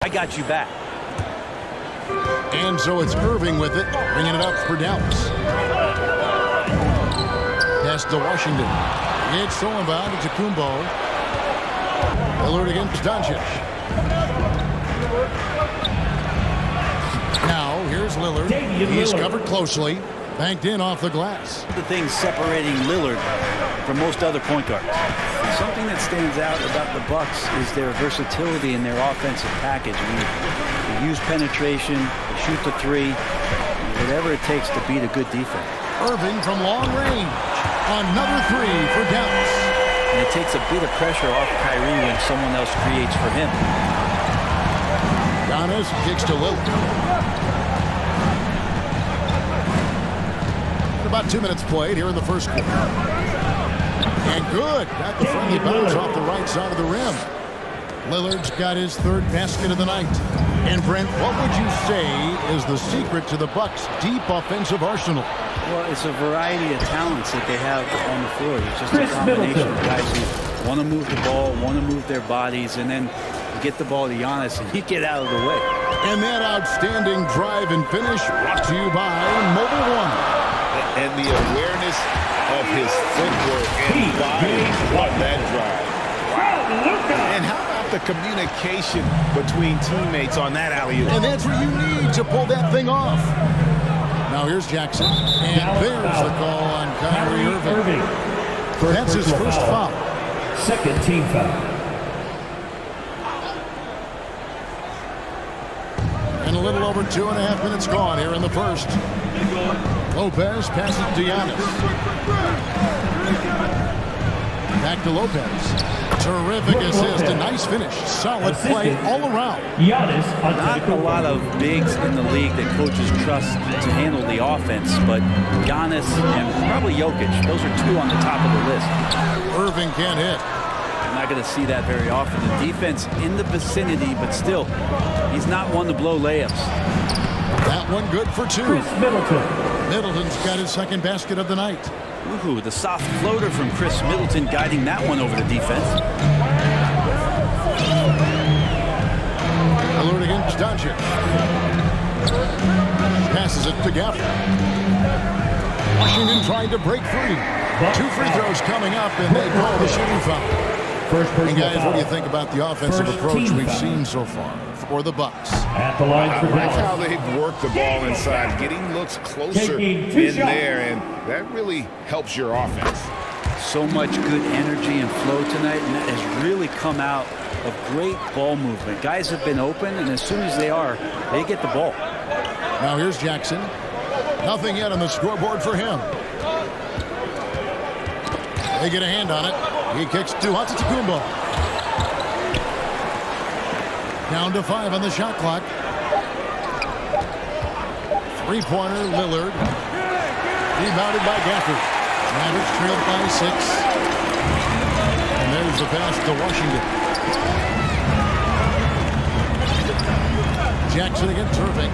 I got you back. And so it's Irving with it, bringing it up for Dallas. Pass to Washington. It's stolen by Kumbo. Lillard against Doncic. Now here's Lillard. He's covered closely. Banked in off the glass. The thing separating Lillard from most other point guards. Something that stands out about the Bucks is their versatility in their offensive package. They use penetration, they shoot the three, whatever it takes to beat a good defense. Irving from long range. Another three for Dallas. And it takes a bit of pressure off Kyrie when someone else creates for him. Giannis kicks to Lillard. About 2 minutes played here in the first quarter. And good. Got the friendly bounce off the right side of the rim. Lillard's got his third basket of the night. And Brent, what would you say is the secret to the Bucks' deep offensive arsenal? Well, it's a variety of talents that they have on the floor. It's just a combination of guys who want to move the ball, want to move their bodies, and then get the ball to Giannis and he get out of the way. And that outstanding drive and finish brought to you by Mobile One. And the awareness of his footwork and body on that drive. Wow. And how about the communication between teammates on that alley-oop? And that's what you need to pull that thing off. Now here's Jackson. And there's the call on Kyrie Irving. That's his first foul. Second team foul. And a little over 2.5 minutes gone here in the first. Lopez passes to Giannis. Back to Lopez. Terrific assist. A nice finish. Solid play all around. Giannis. Not a lot of bigs in the league that coaches trust to handle the offense, but Giannis and probably Jokic, those are two on the top of the list. Irving can't hit. I'm not going to see that very often. The defense in the vicinity, but still, he's not one to blow layups. That one good for two. Chris Middleton. Middleton's got his second basket of the night. Ooh, the soft floater from Chris Middleton guiding that one over the defense. Lillard against Doncic. Passes it to Gafford. Washington trying to break free. 2 free throws coming up, and they call the shooting foul. And guys, what do you think about the offensive approach we've seen so far for the Bucks? At the line for I like how they've worked the ball inside, getting looks closer in there, and that really helps your offense. So much good energy and flow tonight, and that has really come out of great ball movement. Guys have been open, and as soon as they are, they get the ball. Now here's Jackson. Nothing yet on the scoreboard for him. They get a hand on it. He kicks to Kumbo. Down to 5 on the shot clock. Three-pointer, Lillard. Rebounded by Gafford. Mavericks trailed by 6. And there's the pass to Washington. Jackson against Irving.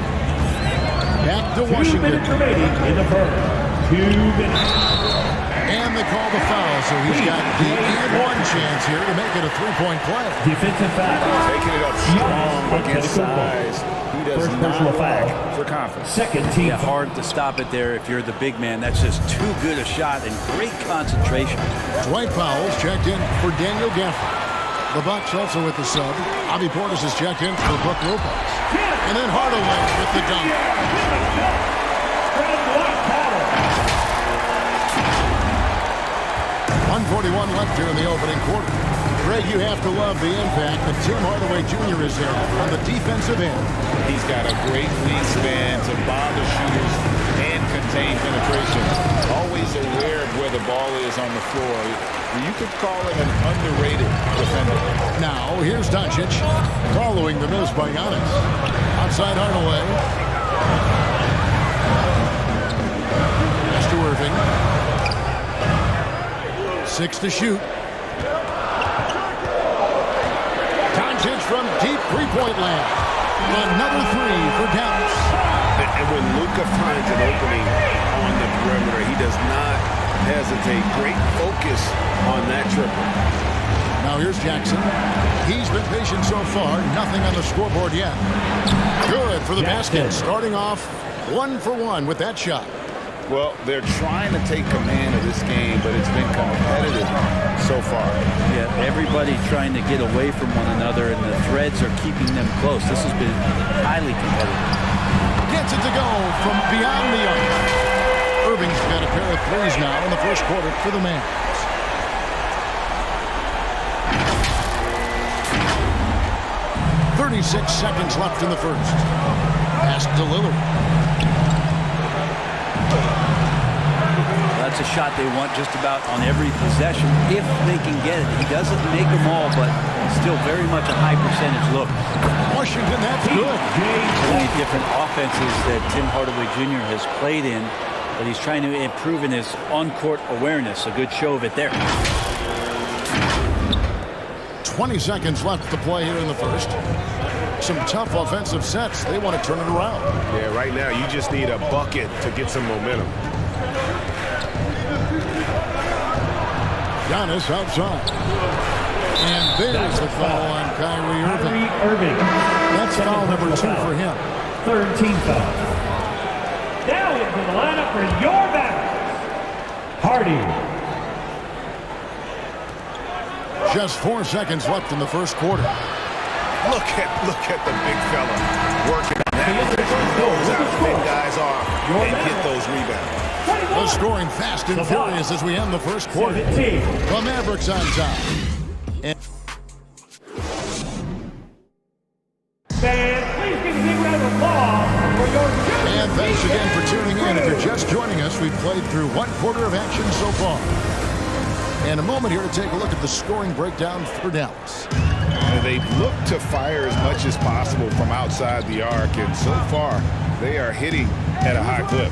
Back to Washington. 2 minutes remaining in the first. 2 minutes. And they call the foul, so he's got the one chance here to make it a three-point play. Defensive foul. Taking it up strong against size. He does not foul for confidence. Second team. Yeah, hard to stop it there if you're the big man. That's just too good a shot and great concentration. Dwight Powell's checked in for Daniel Gafford. The Bucks also with the sub. Bobby Portis has checked in for Brook Lopez. And then Hardaway with the dunk. 141 left here in the opening quarter. Greg, you have to love the impact that Tim Hardaway Jr. is in on the defensive end. He's got a great wingspan to bother shooters and contain penetration. Always aware of where the ball is on the floor. You could call him an underrated defender. Now, here's Doncic following the miss by Giannis. Outside Hardaway. Pass to Irving. 6 to shoot. Doncic from deep three-point land. Another 3 for Dallas. And when Luka finds an opening on the perimeter, he does not hesitate. Great focus on that triple. Now here's Jackson. He's been patient so far. Nothing on the scoreboard yet. Good for the basket. Starting off 1 for 1 with that shot. Well, they're trying to take command of this game, but it's been competitive so far. Yeah, everybody trying to get away from one another, and the threads are keeping them close. This has been highly competitive. Gets it to go from beyond the arc. Irving's got a pair of threes now in the first quarter for the Mavs. 36 seconds left in the first. Pass to Lillard. That's a shot they want just about on every possession if they can get it. He doesn't make them all, but still very much a high percentage look. Washington, that's good. So many different offenses that Tim Hardaway Jr. has played in, but he's trying to improve in his on-court awareness. A good show of it there. 20 seconds left to play here in the first. Some tough offensive sets. They want to turn it around. Yeah, right now you just need a bucket to get some momentum. Giannis outside. And there's the foul on Kyrie Irving. That's foul number 2 for him. Third team foul. Now into the lineup for your Mavericks, Hardy. Just 4 seconds left in the first quarter. Look at the big fella working on that. Those out, big guys off, and get those rebounds. The scoring fast and furious as we end the first quarter. The Mavericks on top. Fans, please give a big round of applause for your... And thanks again for tuning in. If you're just joining us, we've played through 1 quarter of action so far. And a moment here to take a look at the scoring breakdown for Dallas. They've looked to fire as much as possible from outside the arc, and so far they are hitting at a high clip.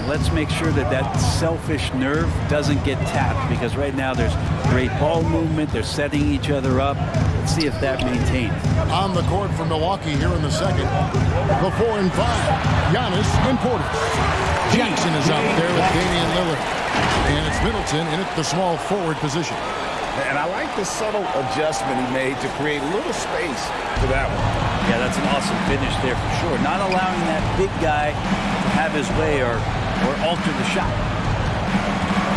Let's make sure that that selfish nerve doesn't get tapped, because right now there's great ball movement. They're setting each other up. Let's see if that maintains. On the court for Milwaukee here in the second. The 4 and 5. Giannis and Porter. Jackson is out there with Damian Lillard. And it's Middleton in at the small forward position. And I like the subtle adjustment he made to create a little space for that one. Yeah, that's an awesome finish there for sure. Not allowing that big guy to have his way or alter the shot.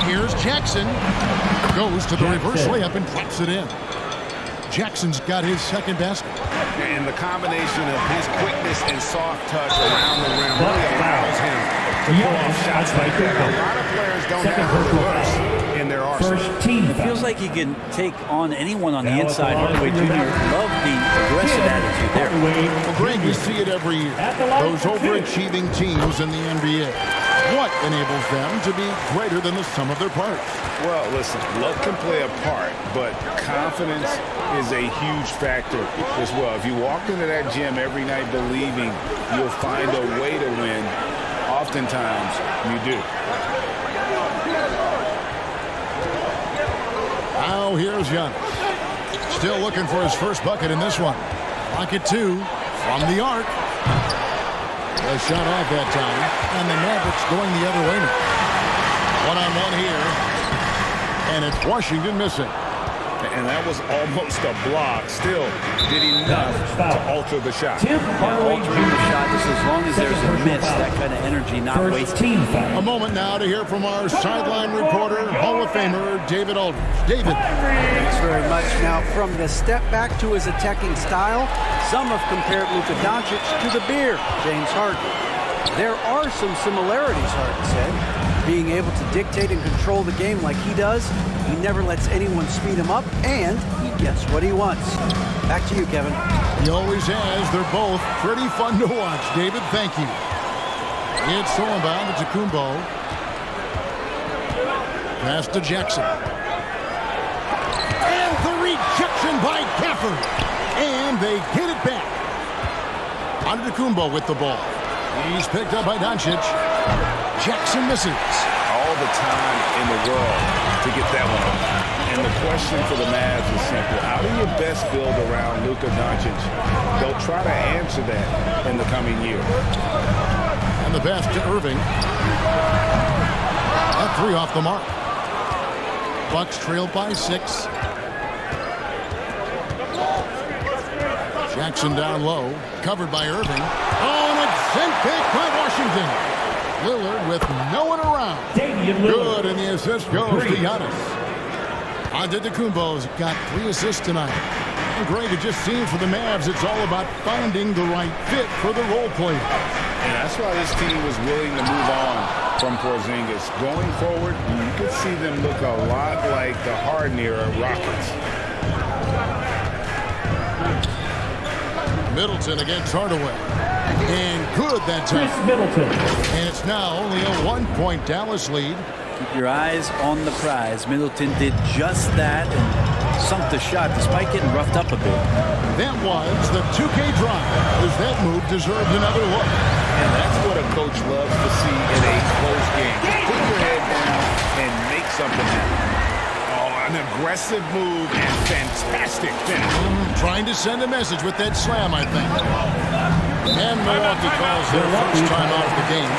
Here's Jackson. Goes to the reverse layup and drops it in. Jackson's got his second basket. And the combination of his quickness and soft touch around the rim really allows him to pull off shots like that. A lot of players don't have the reverse in their arsenal. It feels like he can take on anyone on the inside. Hardaway Jr. Love the aggressive attitude there. Well, Greg, you see it every year. Those overachieving teams in the NBA. What enables them to be greater than the sum of their parts? Well, listen, luck can play a part, but confidence is a huge factor as well. If you walk into that gym every night believing you'll find a way to win, oftentimes you do. Now here's Giannis. Still looking for his first bucket in this one. Pocket 2 from the arc. A shot off that time, and the Mavericks going the other way now. One-on-one here, and it's Washington missing. And that was almost a block. Still did enough to alter the shot. Altering the shot just as long as there's a miss, that kind of energy not wasted. A moment now to hear from our sideline reporter, Hall of Famer David Aldridge. David. Thanks very much. Now, from the step back to his attacking style, some have compared Luka Doncic to the bear, James Harden. There are some similarities, Harden said. Being able to dictate and control the game like he does, he never lets anyone speed him up, and he gets what he wants. Back to you, Kevin. He always has. They're both pretty fun to watch. David, thank you. It's Solomon to Kumbo. Pass to Jackson. And the rejection by Gafford. And they get it back. Antetokounmpo with the ball. He's picked up by Doncic. Jackson misses. All the time in the world to get that one. And the question for the Mavs is simple. How do you best build around Luka Doncic? They'll try to answer that in the coming year. And the pass to Irving. That 3 off the mark. Bucks trail by 6. Jackson down low. Covered by Irving. Oh, and it's sent back by Washington. Lillard with no one around. Good, and the assist goes to Giannis. Antetokounmpo's got 3 assists tonight. And Greg, it just seems for the Mavs, it's all about finding the right fit for the role player. And that's why this team was willing to move on from Porzingis. Going forward, you could see them look a lot like the Harden-era Rockets. Middleton against Hardaway. And good that time. Middleton. And it's now only a 1-point Dallas lead. Keep your eyes on the prize. Middleton did just that and sunk the shot despite getting roughed up a bit. That was the 2K drive, as that move deserved another look. And that's what a coach loves to see in a close game. Put your head down and make something happen. Oh, an aggressive move and fantastic finish. Trying to send a message with that slam, I think. And Milwaukee calls their first time out of the game.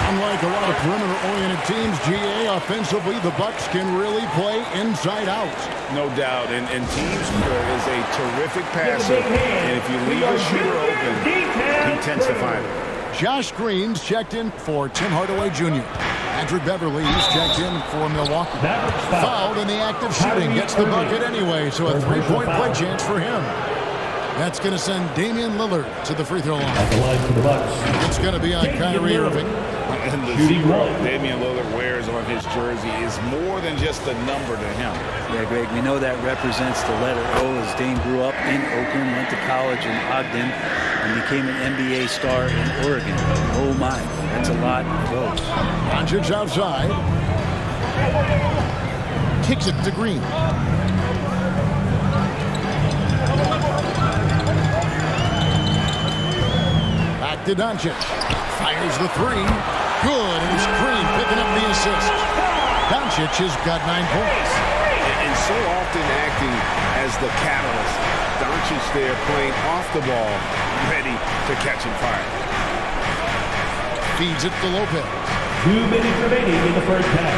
Unlike a lot of perimeter-oriented teams, GA, offensively, the Bucks can really play inside out. No doubt. And Teams is a terrific passer. And if you leave a shooter open, he tends to find it. Josh Green's checked in for Tim Hardaway Jr. Patrick Beverley's checked in for Milwaukee. Fouled in the act of shooting. Gets the bucket anyway, so a 3-point play chance for him. That's going to send Damian Lillard to the free throw line. At the line for the Bucks. It's going to be on Kyrie Irving. And the zero Damian Lillard wears on his jersey is more than just a number to him. Yeah, Greg, we know that represents the letter O as Dame grew up in Oakland, went to college in Ogden, and became an NBA star in Oregon. Oh my, that's a lot of O's. Doncic outside. Kicks it to Green. Back to Doncic. Fires the 3. Good, and it's Green picking up the assist. Doncic has got 9 points. And so often acting as the catalyst. Doncic there playing off the ball, ready to catch and fire. Feeds it to Lopez. 2 minutes remaining in the first half.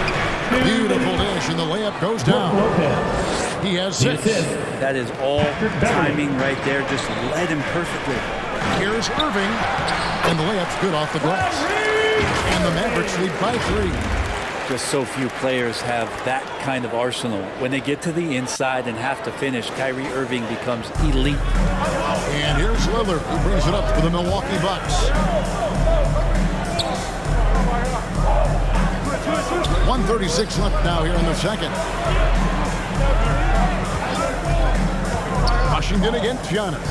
Beautiful dish, and the layup goes down. He has 6. That is all timing right there. Just led him perfectly. Here's Irving, and the layup's good off the glass. And the Mavericks lead by 3. Just so few players have that kind of arsenal. When they get to the inside and have to finish, Kyrie Irving becomes elite. And here's Lillard, who brings it up for the Milwaukee Bucks. 1:36 left now here in the second. Washington against Giannis.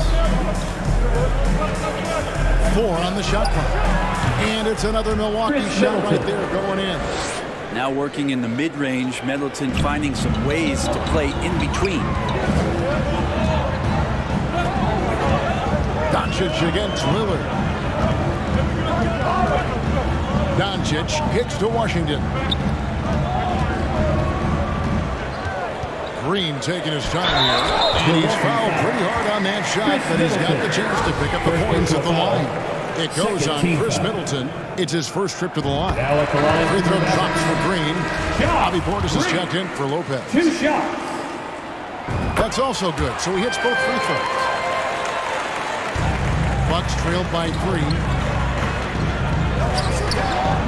4 on the shot clock. And it's another Milwaukee shot right there going in. Now working in the mid-range, Middleton finding some ways to play in between. Doncic against Lillard. Doncic kicks to Washington. Green taking his time here. And he's fouled pretty hard on that shot, but he's got the chance to pick up the points at the line. It goes on Chris Middleton. It's his first trip to the line. Now at the line. Free throw drops for Green. Bobby Portis is checked in for Lopez. 2 shots. That's also good, so he hits both free throws. Bucks trailed by 3.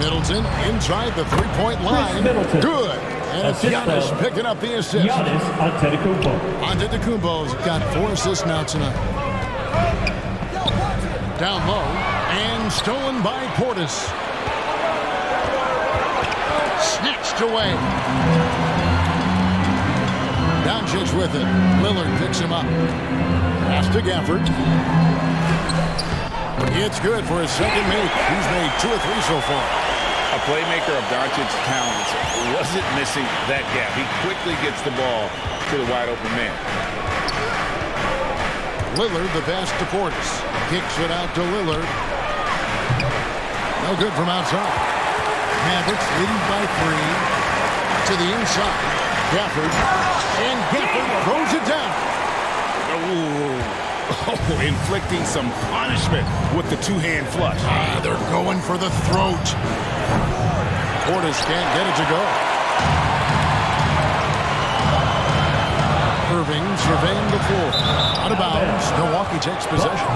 Middleton inside the 3-point line. Good. And it's Giannis picking up the assist. Giannis Antetokounmpo. Antetokounmpo's got 4 assists now tonight. Down low and stolen by Portis. Snatched away. Doncic with it. Lillard picks him up. Pass to Gafford. It's good for his second make. He's made 2 or 3 so far. A playmaker of Doncic's talents wasn't missing that gap. He quickly gets the ball to the wide open man. Lillard, the pass to Portis. Kicks it out to Lillard. No good from outside. Mavericks leading by 3. To the inside. Gafford. And Gafford throws it down. Oh, inflicting some punishment with the 2-hand flush. They're going for the throat. Portis can't get it to go. Irving surveying the floor. Out of bounds. Milwaukee takes possession.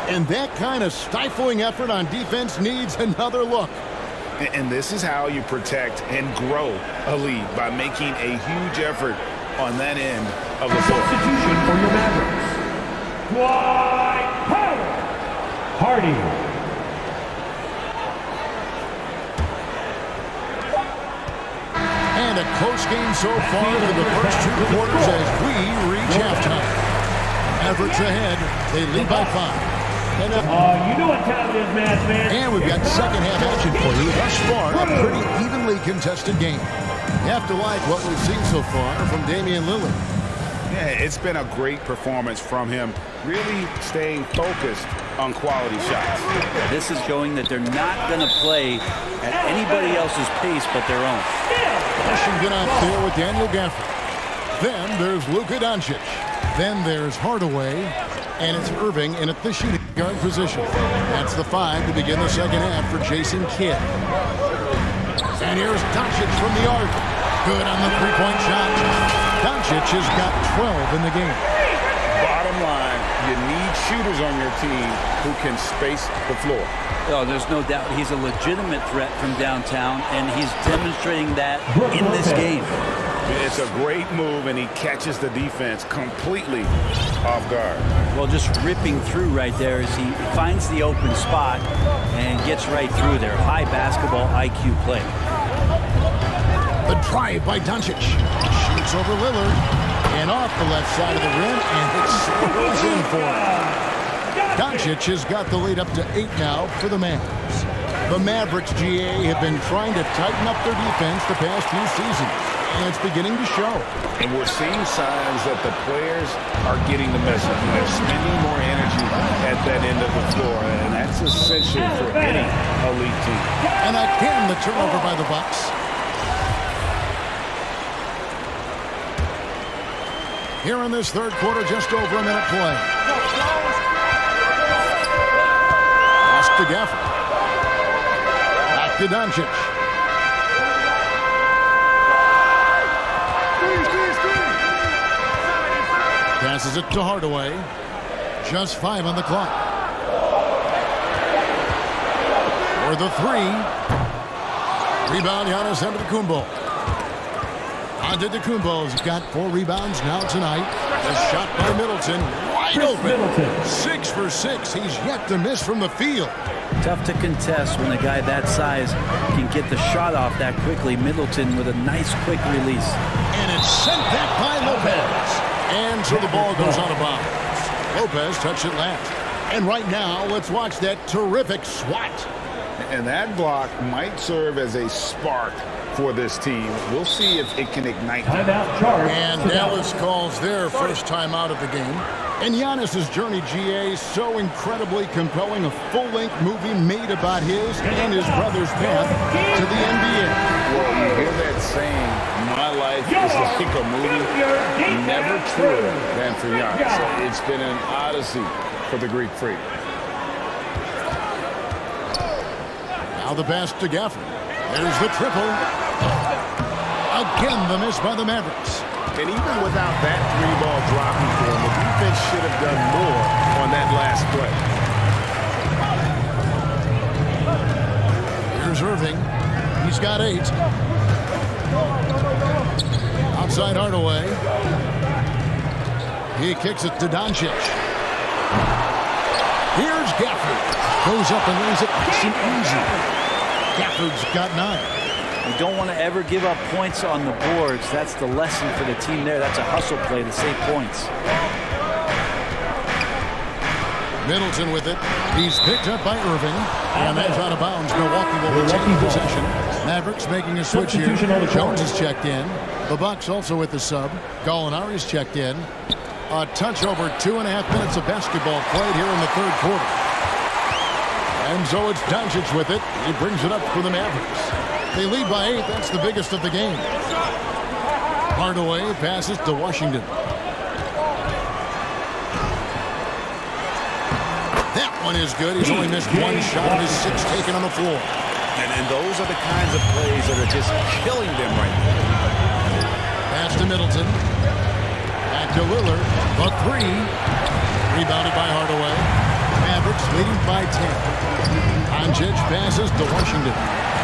And that kind of stifling effort on defense needs another look. And this is how you protect and grow a lead, by making a huge effort on that end of the floor. Substitution for your Mavericks. Dwight Howard. Hardy. And a close game so far for the first 2 quarters as we reach halftime. Mavericks ahead. They lead by 5. You know what time it is, man. And we've got second half action for you. Thus far, a pretty evenly contested game. You have to like what we've seen so far from Damian Lillard. Yeah, it's been a great performance from him, really staying focused on quality shots. This is showing that they're not going to play at anybody else's pace but their own. Washington out there with Daniel Gafford. Then there's Luka Doncic. Then there's Hardaway. And it's Irving in at the shooting guard position. That's the 5 to begin the second half for Jason Kidd. And here's Doncic from the arc. Good on the three-point shot. Doncic has got 12 in the game. Bottom line, you need shooters on your team who can space the floor. Oh, there's no doubt he's a legitimate threat from downtown, and he's demonstrating that in this game. It's a great move, and he catches the defense completely off guard. Well, just ripping through right there as he finds the open spot and gets right through there. High basketball IQ play. The drive by Doncic. Shoots over Lillard. And off the left side of the rim, and it swirls in for him. Doncic has got the lead up to 8 now for the Mavs. The Mavericks, GA, have been trying to tighten up their defense the past few seasons. And it's beginning to show. And we're seeing signs that the players are getting the message. They're spending more energy at that end of the floor, and that's essential for any elite team. And again, the turnover by the Bucks. Here in this third quarter, just over a minute play. Pass to Gafford. Back to Doncic. Passes it to Hardaway. Just 5 on the clock. For the 3. Rebound, Giannis Antetokounmpo. Antetokounmpo's got 4 rebounds now tonight. The shot by Middleton. Wide open. 6 for 6. He's yet to miss from the field. Tough to contest when a guy that size can get the shot off that quickly. Middleton with a nice quick release. And it's sent back by Lopez. And so the ball goes out of bounds. Lopez touched it last. And right now, let's watch that terrific swat. And that block might serve as a spark for this team. We'll see if it can ignite. Timeout charge. And Dallas calls their first time out of the game. And Giannis's journey, GA, so incredibly compelling. A full-length movie made about his and his brother's path to the NBA. Well, you hear that saying, my life is like a movie. Never truer than for Giannis. It's been an odyssey for the Greek freak. Now the pass to Gafford. There's the triple. Again, the miss by the Mavericks. And even without that 3-ball dropping for him, the defense should have done more on that last play. Here's Irving. He's got 8. Outside Hardaway. He kicks it to Doncic. Here's Gafford. Goes up and lays it nice and easy. Gafford's got 9. You don't want to ever give up points on the boards. That's the lesson for the team there. That's a hustle play to save points. Middleton with it. He's picked up by Irving. And that's out of bounds. Milwaukee will retain possession. Mavericks making a switch here. Jones is checked in. The Bucks also with the sub. Gallinari's checked in. A touch over 2.5 minutes of basketball played here in the third quarter. And so it's Doncic with it. He brings it up for the Mavericks. They lead by 8. That's the biggest of the game. Hardaway passes to Washington. That one is good. He's only missed 1 shot of his 6 taken on the floor. And those are the kinds of plays that are just killing them right now. Pass to Middleton. Back to Lillard. The three. Rebounded by Hardaway. Mavericks leading by 10. Doncic passes to Washington.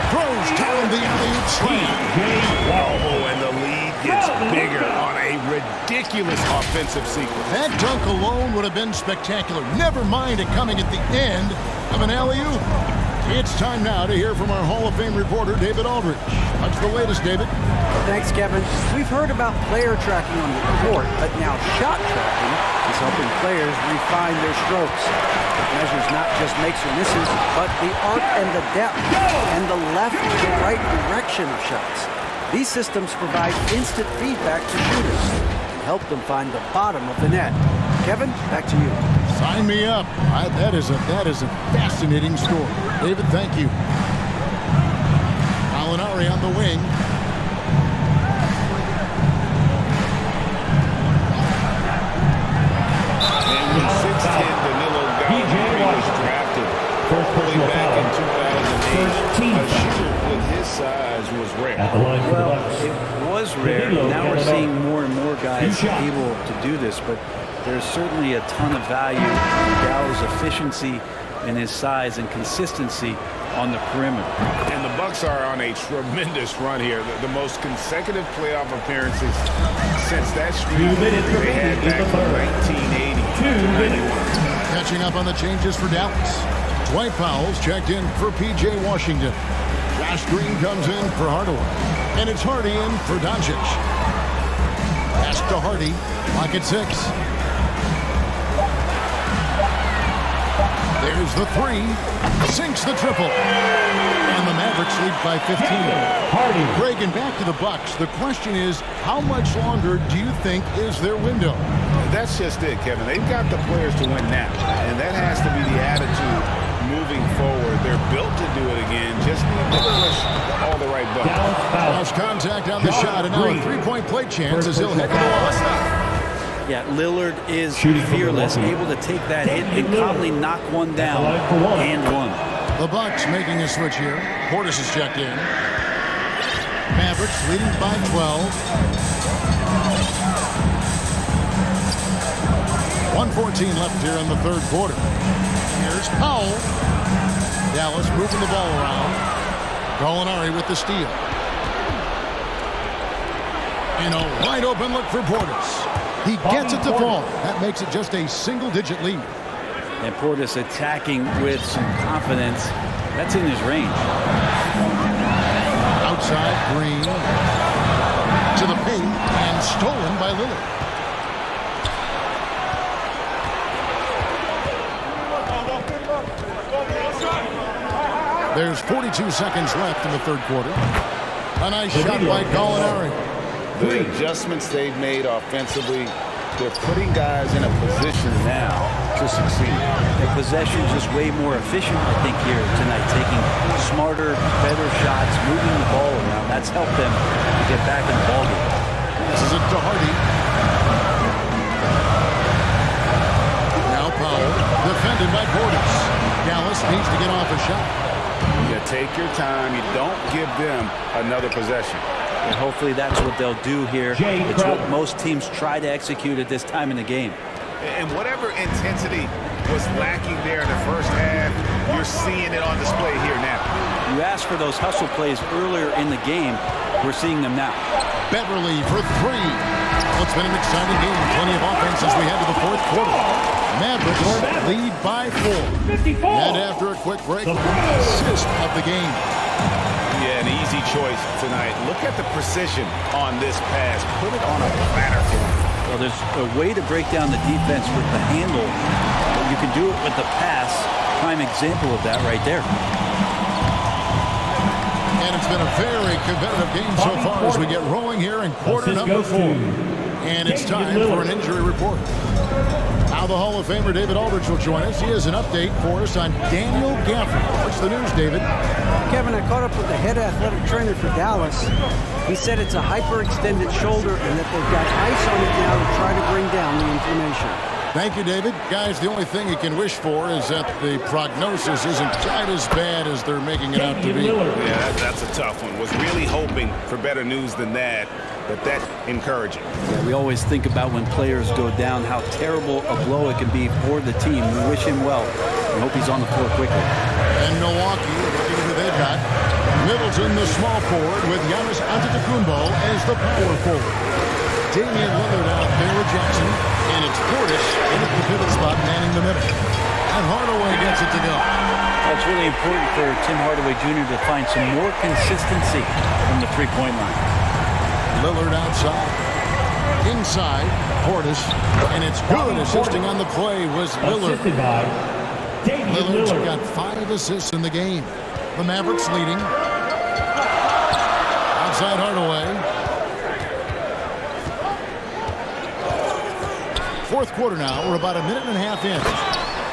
Throws down the alley-oop slam. Oh, and the lead gets bigger on a ridiculous offensive sequence. That dunk alone would have been spectacular. Never mind it coming at the end of an alley-oop. It's time now to hear from our Hall of Fame reporter, David Aldridge. What's the latest, David? Thanks, Kevin. We've heard about player tracking on the court, but now shot tracking is helping players refine their strokes. It measures not just makes or misses, but the arc and the depth, and the left to right direction of shots. These systems provide instant feedback to shooters and help them find the bottom of the net. Kevin, back to you. Sign me up. That is a fascinating story. David, thank you. Gallinari on the wing. And when 6'10", Danilo Gallinari was drafted, probably back in 2008, a shooter with his size was rare. Well, it was rare. Now we're seeing more and more guys able to do this, but there's certainly a ton of value in Gallo's efficiency and his size and consistency on the perimeter. And the Bucks are on a tremendous run here. The most consecutive playoff appearances since that streak they had back from 1980 to 91. Catching up on the changes for Dallas. Dwight Powell's checked in for P.J. Washington. Josh Green comes in for Hardaway. And it's Hardy in for Doncic. Pass to Hardy. Clock at 6. There's the three. Sinks the triple. And the Mavericks lead by 15. Hardy. Reagan, back to the Bucks. The question is, how much longer do you think is their window? That's just it, Kevin. They've got the players to win now. And that has to be the attitude moving forward. They're built to do it again. Just need to push all the right buttons. Lost contact on the shot, and now a three-point play chance as he'll head to the line. Yeah, Lillard is fearless, able to take that hit and calmly knock one down and one. The Bucks making a switch here. Portis is checked in. Mavericks leading by 12. 1:14 left here in the third quarter. Here's Powell. Dallas moving the ball around. Gallinari with the steal. And a wide open look for Portis. He gets it to fall. That makes it just a single-digit lead. And Portis attacking with some confidence. That's in his range. Outside, Green. To the paint and stolen by Lillard. There's 42 seconds left in the third quarter. A nice shot by Gallinari. The adjustments they've made offensively, they're putting guys in a position now to succeed. The possession just way more efficient, I think, here tonight, taking smarter, better shots, moving the ball around. That's helped them to get back in the ballgame. This is it to Hardy. Now Powell, defended by Portis. Dallas needs to get off a shot. You take your time. You don't give them another possession. And hopefully that's what they'll do here. It's what most teams try to execute at this time in the game. And whatever intensity was lacking there in the first half, you're seeing it on display here now. You asked for those hustle plays earlier in the game. We're seeing them now. Beverly for three. Well, it's been an exciting game. Plenty of offense as we head to the fourth quarter. Mavericks lead by 4. 54. And after a quick break, assist of the game. Yeah, an easy choice tonight. Look at the precision on this pass. Put it on a platter for him. Well, there's a way to break down the defense with the handle, but you can do it with the pass. Prime example of that right there. And it's been a very competitive game so far as we get rolling here in quarter number 4. And it's time for an injury report. Now the Hall of Famer David Aldridge will join us. He has an update for us on Daniel Gafford. What's the news, David? Kevin, I caught up with the head athletic trainer for Dallas. He said it's a hyperextended shoulder and that they've got ice on it now to try to bring down the inflammation. Thank you, David. Guys, the only thing you can wish for is that the prognosis isn't quite as bad as they're making it out to be. Yeah, that's a tough one. Was really hoping for better news than that. but that's encouraging. Yeah, we always think about when players go down, how terrible a blow it can be for the team. We wish him well. We hope he's on the floor quickly. And Milwaukee, looking at who they've got. Middleton, the small forward, with Giannis Antetokounmpo as the power forward. Damian Lillard out there with Jackson. And it's Portis in at the pivot spot, manning the middle. And Hardaway gets it to go. That's really important for Tim Hardaway Jr. to find some more consistency from the three-point line. Lillard outside. Inside, Portis. And it's good. Assisting on the play was Lillard. Assisted by Lillard's Lillard. got 5 assists in the game. The Mavericks leading. Outside Hardaway. Fourth quarter now. We're about a minute and a half in.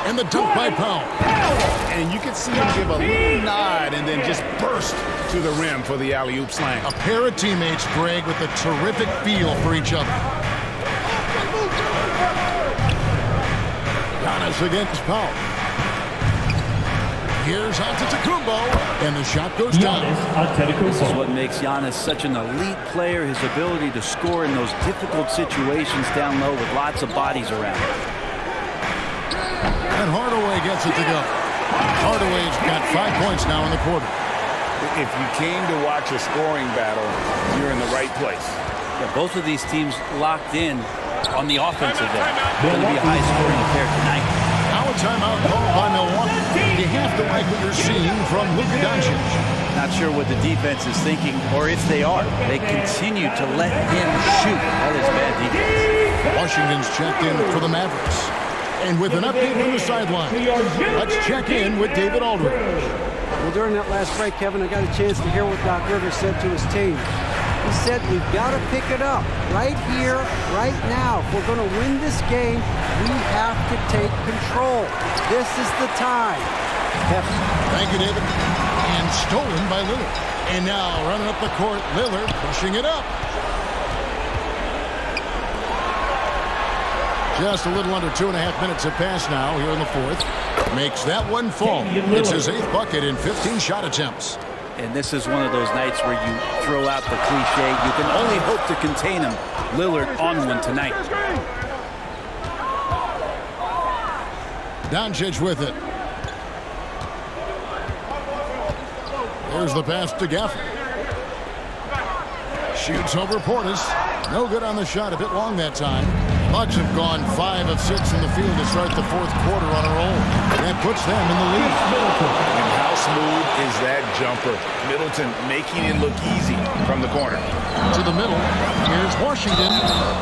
And the dunk by Powell. And you can see him give a little nod and then just burst to the rim for the alley-oop slam. A pair of teammates, Greg, with a terrific feel for each other. Giannis against Powell. Here's Antetokounmpo, and the shot goes down. This is what makes Giannis such an elite player, his ability to score in those difficult situations down low with lots of bodies around. And Hardaway gets it to go. Hardaway's got 5 points now in the quarter. If you came to watch a scoring battle, you're in the right place. Yeah, both of these teams locked in on the offensive end. It's going to be a high-scoring affair tonight. Now a timeout called by Milwaukee. You have to like what you're seeing from Luka Doncic. Not sure what the defense is thinking, or if they are. They continue to let him shoot. That is bad defense. Washington's checked in for the Mavericks. And with an update from the sideline, let's check in with David Aldridge. Well, during that last break, Kevin, I got a chance to hear what Doc Rivers said to his team. He said, we've got to pick it up right here, right now. If we're going to win this game, we have to take control. This is the time. Kevin. Thank you, David. And stolen by Lillard. And now running up the court, Lillard pushing it up. Just a little under 2.5 minutes have passed now here in the fourth. Makes that one fall. It's his 8th bucket in 15 shot attempts. And this is one of those nights where you throw out the cliche. You can only hope to contain him. Lillard on one tonight. Doncic with it. There's the pass to Gafford. Shoots over Portis. No good on the shot. A bit long that time. Bucks have gone 5 of 6 in the field to start the fourth quarter on a roll. That puts them in the lead. And how smooth is that jumper? Middleton making it look easy from the corner. To the middle. Here's Washington.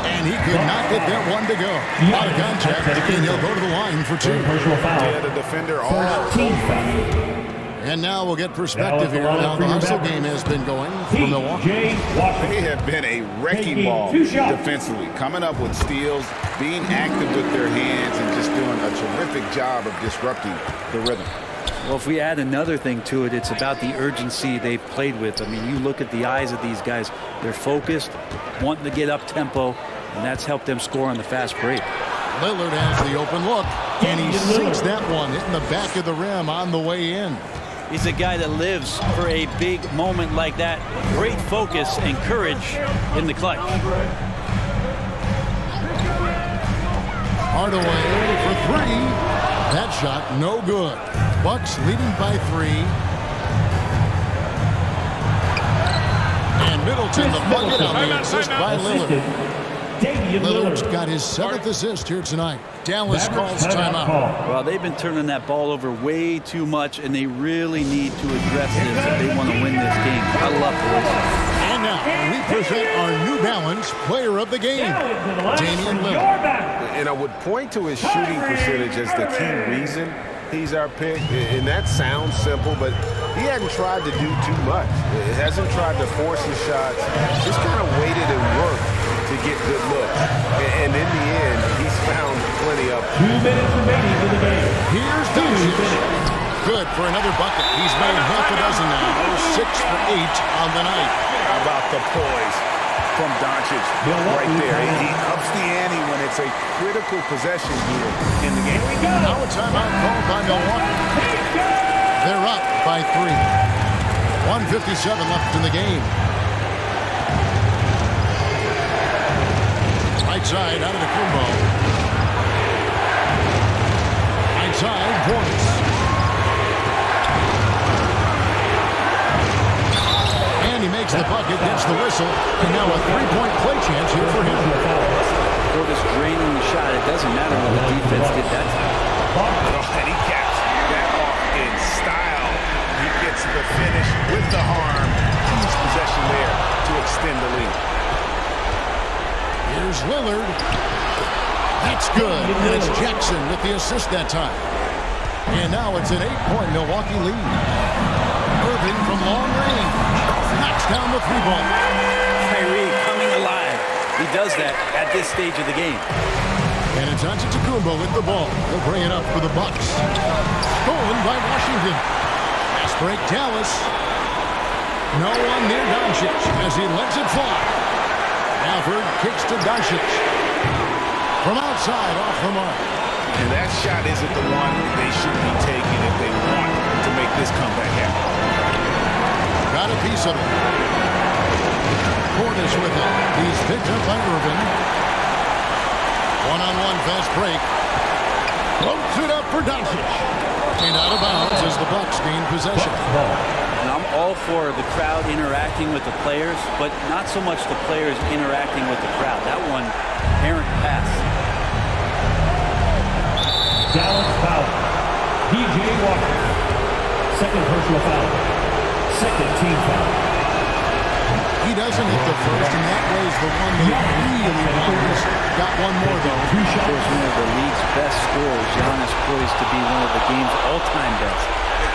And he could not get that one to go. Out of contact. And he'll go to the line for 2. Yeah, the defender all And now we'll get perspective here on how the hustle game has been going for Milwaukee. They have been a wrecking ball defensively, coming up with steals, being active with their hands, and just doing a terrific job of disrupting the rhythm. Well, if we add another thing to it, it's about the urgency they've played with. I mean, you look at the eyes of these guys. They're focused, wanting to get up tempo, and that's helped them score on the fast break. Lillard has the open look, and he sinks that one, hitting the back of the rim on the way in. He's a guy that lives for a big moment like that. Great focus and courage in the clutch. Hardaway for 3. That shot no good. Bucks leading by 3. And Middleton the bucket on the assist by Lillard. Lillard's got his 7th assist here tonight. Dallas calls timeout. Well, they've been turning that ball over way too much, and they really need to address this if they want to win this game. I love this. And now we present our New Balance Player of the Game, Damian Lillard. And I would point to his shooting percentage as the key reason he's our pick. And that sounds simple, but he hasn't tried to do too much. He hasn't tried to force his shots. Just kind of waited and worked to get good looks. And in the end, he's found plenty of 2 minutes remaining in the game. Here's Doncic. Good for another bucket. He's made half a dozen now. 6 for 8 on the night. How about the poise from Doncic right there? He ups the ante when it's a critical possession here in the game. Now a timeout called by Milwaukee. They're up by 3. 1:57 left in the game. Outside, out of the Kumbo. Outside, Portis. And he makes the bucket, gets the whistle, and now a three-point play chance here for him. Portis draining the shot. It doesn't matter what the defense did that time. And he caps that off in style. He gets the finish with the harm. Huge possession there to extend the lead. Here's Lillard. That's good. And it's Jackson with the assist that time. And now it's an 8-point Milwaukee lead. Irving from long range knocks down the three ball. Kyrie coming alive. He does that at this stage of the game. And it's Antetokounmpo with the ball. He'll bring it up for the Bucks. Stolen by Washington. Fast break Dallas. No one near Doncic as he lets it fly. Alford kicks to Doncic. From outside, off the mark. And that shot isn't the one they should be taking if they want to make this comeback happen. Got a piece of it. Portis with it. He's picked up by Irvin. One-on-one fast break. Floats it up for Doncic. And out of bounds as the Bucks gain possession. And I'm all for the crowd interacting with the players, but not so much the players interacting with the crowd. That one, errant pass. Dallas foul. DJ Walker. Second personal foul. Second team foul. He doesn't hit the first, and that was the one they really wanted. Got one more, though. Of course, one of the league's best scorers. Giannis poised to be one of the game's all-time best.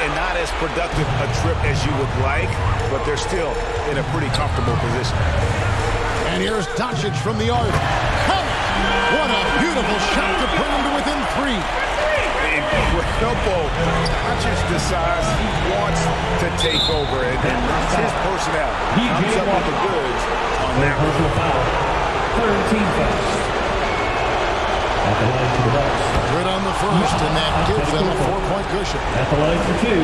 And not as productive a trip as you would like, but they're still in a pretty comfortable position. And here's Doncic from the arc. What a beautiful shot to bring him to within three. Incredible. Doncic decides he wants to take over, and that's his personality. Comes up with the goods on that personal foul. Third team foul. At the line for the Bucks. Good on the first, and that gives them a 4-point cushion. At the line for two.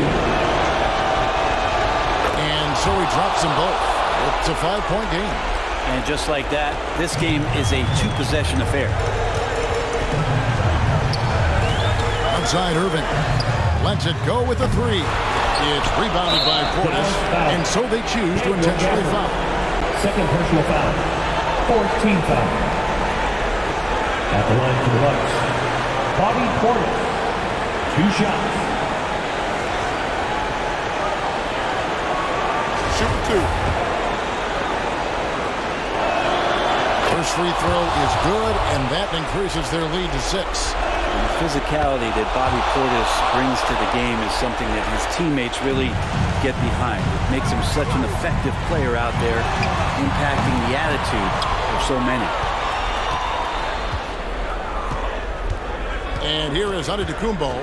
And so he drops them both. It's a 5-point game. And just like that, this game is a two-possession affair. Outside Irving. Lets it go with a three. It's rebounded by Portis, and so they choose to intentionally foul. Second personal foul. Fourth team foul. At the line for the Bucks. Bobby Portis. 2 shots. Shoot 2. First free throw is good, and that increases their lead to 6. And the physicality that Bobby Portis brings to the game is something that his teammates really get behind. It makes him such an effective player out there, impacting the attitude of so many. And here is Antetokounmpo.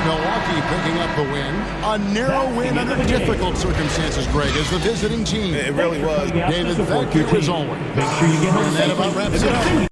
Milwaukee picking up the win. A narrow win under difficult circumstances, Greg, as the visiting team. It really was. David, thank you as always. Make sure you get home And that about wraps it up.